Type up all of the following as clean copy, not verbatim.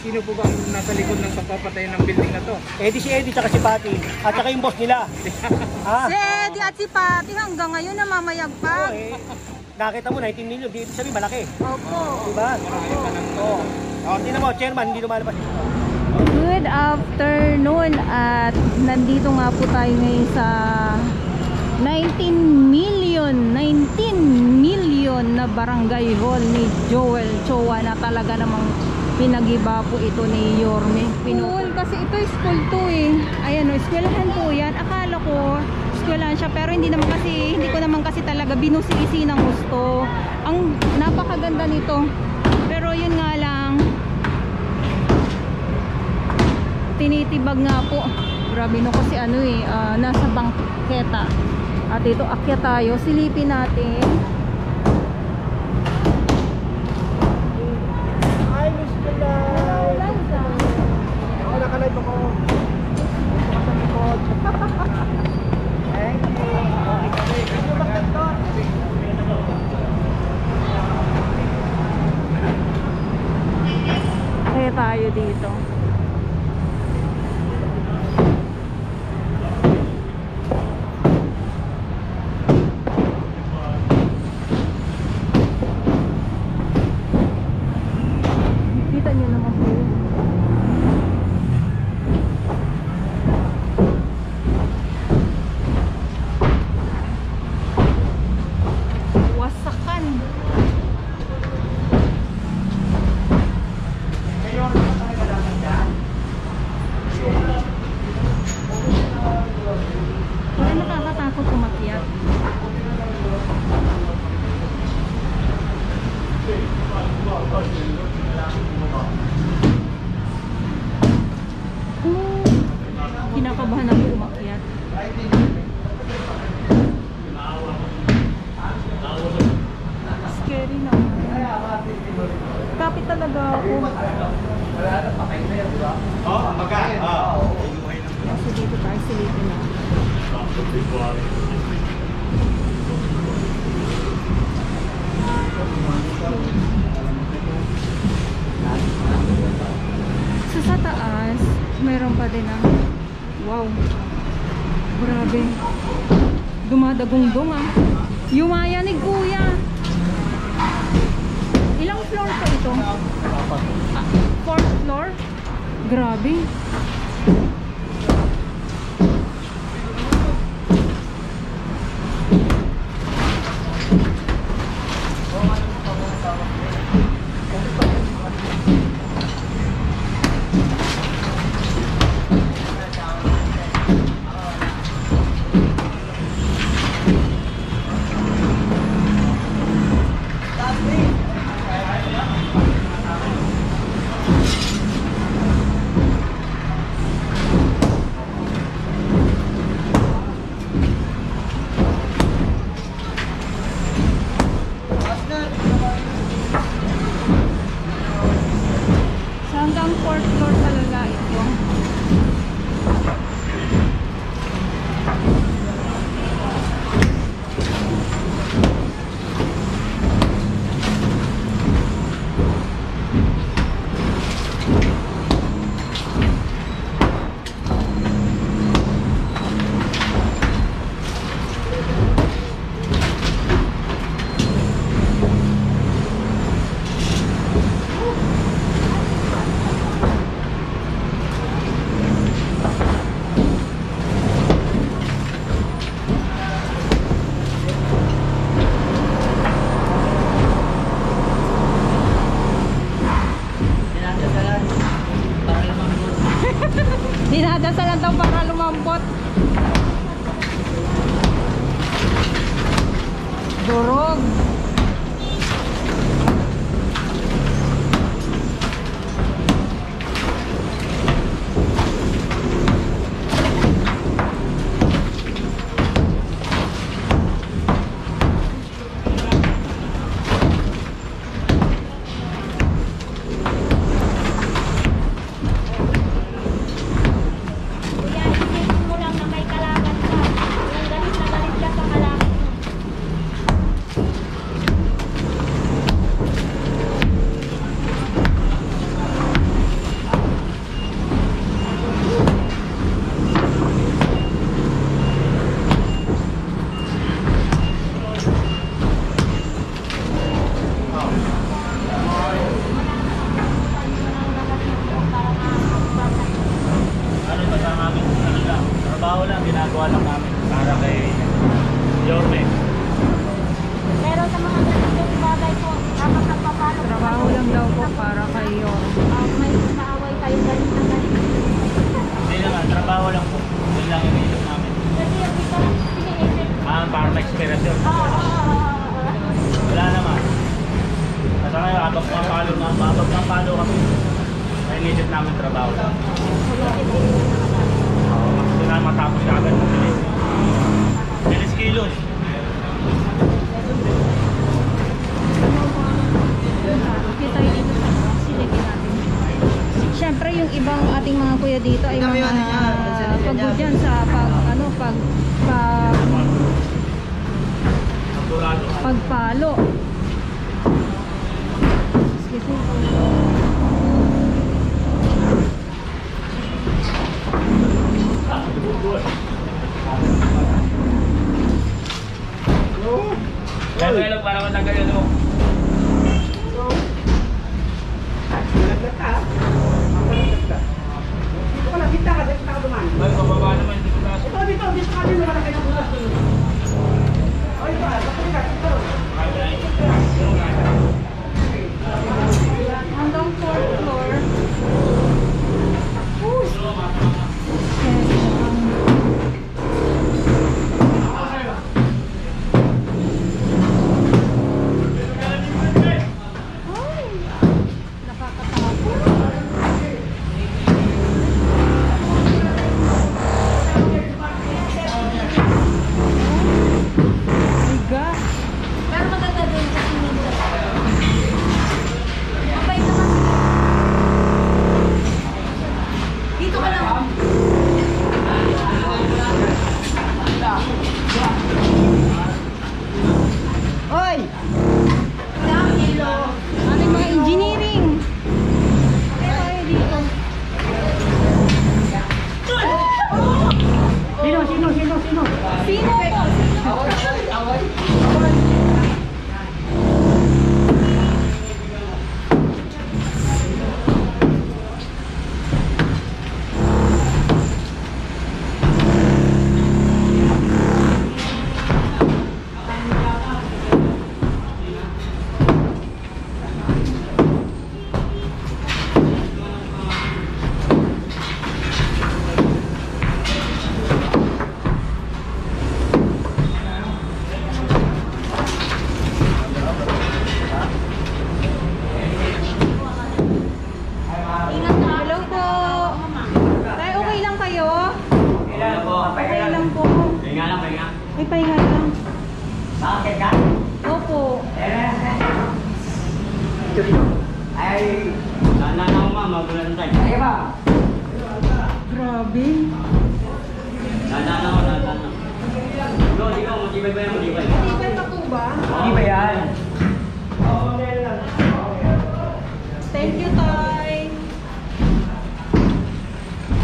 Sino po ba ang nasa likod ng pagpapatay ng building na to? Eddie, si Eddie tsaka si Patty. At tsaka yung boss nila. Ha? Si Eddie at si Patty hanggang ngayon namamayag pa. Oo, eh. Nakita mo 19 million, di ibig sabihin malaki. Opo. Diba? Marami pa ng to. Oo. Tingnan mo, chairman, hindi lumalabas dito. Good afternoon at nandito nga po tayo ngayon sa 19 million na barangay hall ni Joel Chowa na talaga namang pinagiba po ito ni Yorme. School, kasi ito school to eh. Ayan o, eskwelahan po yan. Akala ko eskwelahan siya pero hindi ko naman kasi talaga binusisi ng gusto. Ang napakaganda nito. Pero yun nga lang, tinitibag nga po. Grabe no kasi ano eh, nasa bangketa. At ito akyat tayo, silipin natin. Hi, Miss Kulay! Ako nakalive ako. Sa likod. Thank you. Video maganda. Kaya tayo dito. Kita niyo naman po. Wasakan. Parang nakakatakot umakyat. Kinakabahan ako umakyat. Scary naman. Kapit talaga ako. Kasi dito tayo silipin na. Sa taas, mayroon pa din ang wow. Grabe. Dumadagong-dong ah. Yumaya ni Kuya. Ilang floor po ito? 4th floor? Grabe. Hanggang 4th floor talaga ito. Dinadasalan daw para lumambot. Durog. immediate namin trabaho. Gusto na matapos na agad mabilis. 10 kilos. Kita tayo dito sa silipin natin. Siyempre yung ibang ating mga kuya dito ay mga pagod yan sa pagpalo. Excuse me. Kaya para matanggal yun mo. Ay, pababa naman dito taas. Dito ka din naman ang kanyang bulas. Ay, ito. Hanggang 4th floor. May pahinga lang. Bakit ka? Opo. Ay, nananaw ma, magulan tayo. Ay ba? Grabe. Nananaw. Go, ikaw, matibay ba yung matibay? Matibay pa po ba? Matibay yan. Thank you, Tay.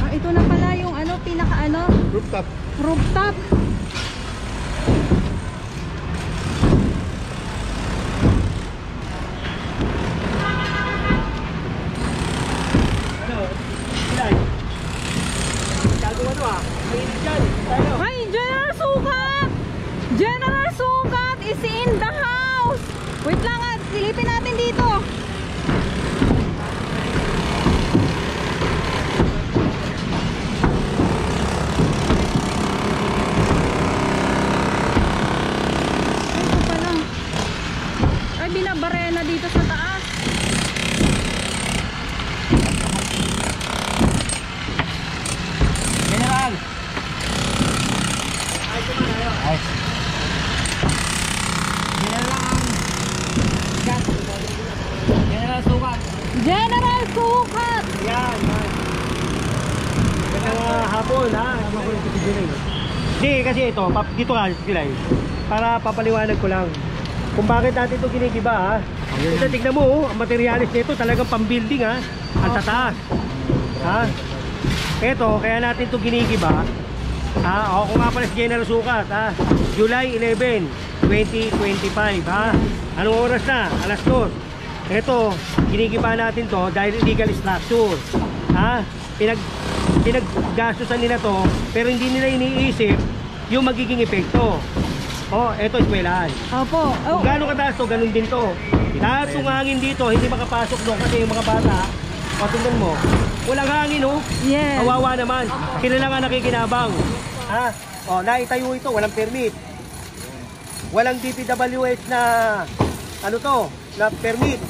Ah, ito na pala yung pinaka Rooftop. rooftop. Ay, General Sukat! General Sukat is in the house! Wait lang at silipin natin dito. Ito pala. Ay, binabarena dito sa taas. General! Ay. General Sukat. General Sukat! Yan, man. Hapon, ha? Hindi, kasi ito, dito ka, Pilay. Para papaliwanag ko lang. Kung bakit natin ito ginigiba, ha? Ito, tignan mo, oh, ang materialis nito talagang pang-building, ha? Ang tataas. Ha? Ito, kaya natin ito ginigiba. Ha? Ako nga pala si General Sukat, ha? July 11, 2025, ha? Anong oras na? Alas 2. Ito, ginigiba natin to dahil illegal structure. Ha? Pinaggastusan nila to, pero hindi nila iniisip yung magiging epekto. Oh, ito eskwelahan. Opo. Kung gaano kataas to, ganun din to. Lahat ng hangin dito, hindi makapasok doon kasi yung mga bata, tingnan mo, walang hangin, oh. Yes. Kawawa naman. Sila lang ang nakikinabang. Ha? Oh, naitayo ito, walang permit. Walang DPWH na na permit.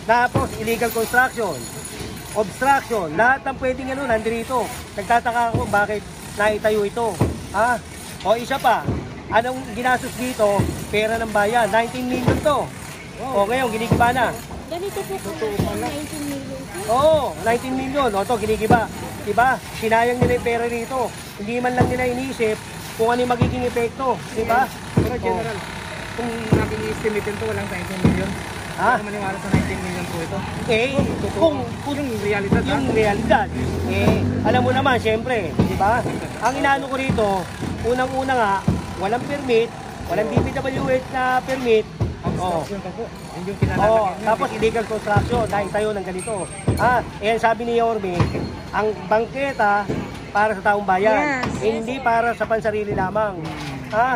Tapos illegal construction. obstruction, lahat ng pwedeng ano, nandito. Nagtataka ako bakit naitayo ito. Ha? O isa pa, anong ginastos dito? Pera ng bayan, 19 million to. O ngayon, ginigiba na. Ganito po pala, 19 million po. Oo, 19 million. O to, ginigiba. Diba? Sinayang nila yung pera rito. Hindi man lang nila iniisip kung ano yung magiging epekto. Diba? Pero General, kung naking estimate ito, walang 19 million. Ha? Hindi maniwala sa 19 million po ito. Kung Yung realidad, yung realidad, alam mo naman, syempre, di ba? Ang inaano ko rito, unang-una nga, walang permit, walang DPWH na permit. construction pa po. Yun yung kinalaman. Tapos illegal construction, dahil tayo ng ganito. Sabi ni Yorme, ang bangketa para sa taong bayan, Yes. hindi para sa pansarili lamang.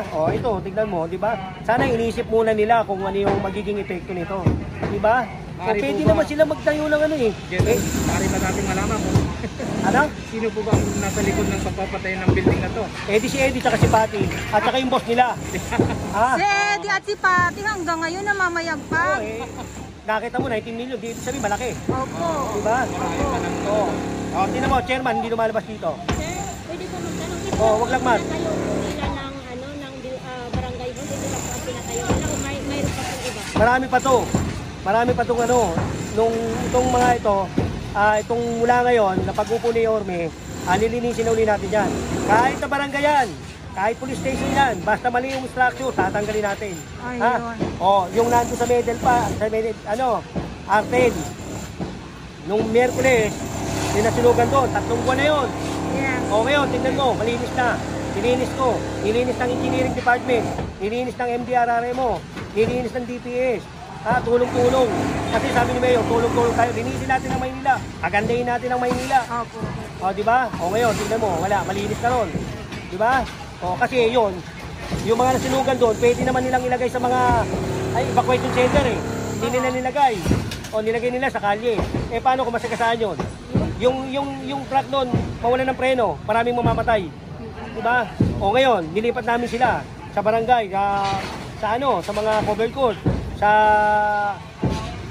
Ito, tignan mo, di ba? Sana inisip muna nila kung ano yung magiging epekto nito. Di ba? O Maaari pwede po ba- naman sila magtayo ng ano eh. General, maaari ba natin malaman kung Ano? sino po ba ang nasa likod ng pagpapatay ng building na to? Si Eddie tsaka si Patty at saka yung boss nila. Si Eddie at si Patty hanggang ngayon namamayagpag. Nakita mo 19 million, di ibig sabihin malaki. Opo. Di ba? Marami pa ng to. Tingnan mo, chairman, hindi lumalabas dito. Sir, pwede po magtanong ito. Wag lang, Mar. Pinatayo po nila ng barangay hall. Ito lang po ang pinatayo nila o mayroon pa pong iba? Marami pa to. Marami pa tong ano, itong mga ito, itong mula ngayon, na pag-upo ni Yorme, lilinisin na uli natin yan. Kahit na barangay yan, kahit police station yan, basta mali yung structure, tatanggalin natin. Ayun. Yung nando sa middle pa, sa middle, Artel. Nung Miyerkules, sinasunugan doon, 3 buwan na yun. Yes. Ngayon, tingnan mo, malinis na. Nilinis ko. Nilinis ng Engineering Department. Nilinis ng MDRRMO. Nilinis ng DPS. Tulong-tulong. Kasi sabi ni Mayor, tulong-tulong tayo. Linisin natin ang Maynila. Agandahin natin ang Maynila. Opo. Di ba? Ngayon, tingnan mo, wala, malinis na ron. Di ba? Kasi yun, yung mga nasinugan doon, pwede naman nilang ilagay sa mga evacuation center eh. Hindi nila nilagay. Nilagay nila sa kalye. Paano kung masagasaan yun? Yung truck doon, mawalan ng preno, maraming mamamatay. Diba? Ngayon, nilipat namin sila sa barangay, sa mga cover court, sa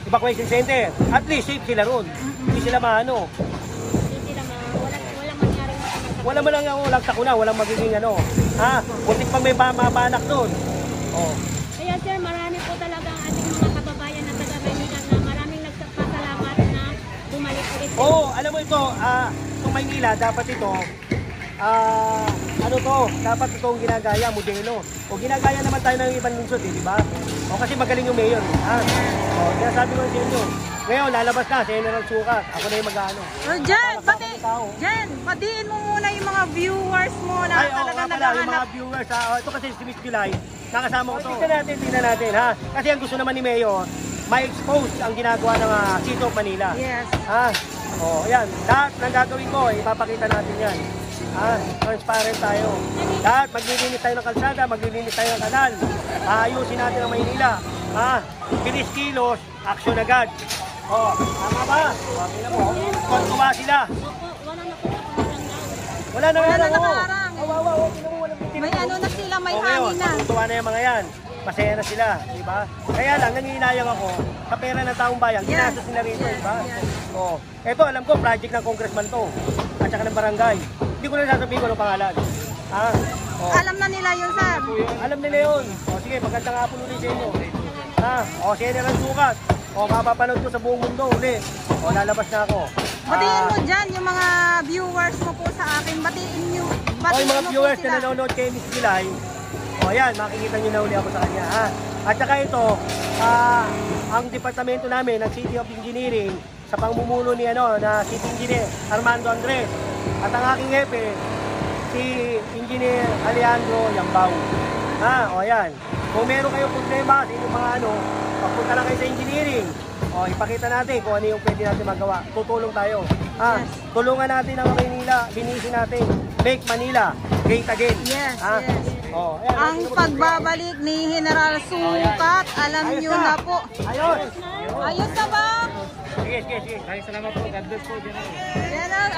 evacuation center. At least safe sila ron. Hindi sila maano. Hindi sila walang mangyaring makamagpag. Wala man lang lagtak ko na, walang magiging Kuntik pa may mapanak doon. Kaya sir, marami po talaga ang ating mga kababayan na taga-Maynila na maraming nagpapasalamat na bumalik ulit. Alam mo ito, itong Maynila, dapat ito, dapat itong ginagaya, modelo. Ginagaya naman tayo ng ibang lungsod, di ba? Kasi magaling yung mayor. Kaya sabi ko sa inyo, ngayon lalabas na, General Sukat, ako na yung mag-ano. Jen, patiin mo muna yung mga viewers mo na talaga Yung naghahanap. mga viewers, ito kasi si Miss July, nakasama ko to. Tingnan natin, Kasi ang gusto naman ni Mayor, ma-expose ang ginagawa ng City of Manila. Yes. Ayan. Lahat ng gagawin ko, ipapakita natin yan. Transparent tayo. Lahat, maglilinis tayo ng kalsada, maglilinis tayo ng kanal. Ayusin natin ang Maynila. Bilis kilos, action agad. Tama ba? Tingnan mo. Kontuwa sila. Wala na nakaharang. May May na sila, may hangin na. Kontuwa na yung mga yan. Masaya na sila, di ba? Kaya lang, nanginayang ako sa pera ng taong bayan, ginastos nila rito, di ba? Ito, alam ko, project ng congressman to, at saka ng barangay. Hindi ko na sasabihin ko ng pangalan. Alam na nila yun, sir. Alam nila yun. Sige, magandang hapon ulit sa inyo. General Sukat. Mapapanood ko sa buong mundo uli. Lalabas na ako. Batiin mo dyan yung mga viewers mo po sa akin. Batiin nyo. Yung mga mo viewers po na sila. nanonood kay Miss Pilay, yan, makikita nyo na uli ako sa kanya. At saka ito, ang departamento namin ng City of Engineering, sa pangmumuno ni na City Engineer Armando Andres. At ang aking hepe, si Engineer Alejandro Yambao. Yan. Kung meron kayong problema sa inyong mga papunta lang kayo sa engineering. Ipakita natin kung ano yung pwede natin magawa. Tutulong tayo. Tulungan natin ang Maynila, linisin natin. Make Manila great again. Yes, Ayan, Ang pagbabalik ni General Sukat, alam nyo na po. Ayos! Ayos na ba? Sige. Maraming salamat po. God bless po, General. General,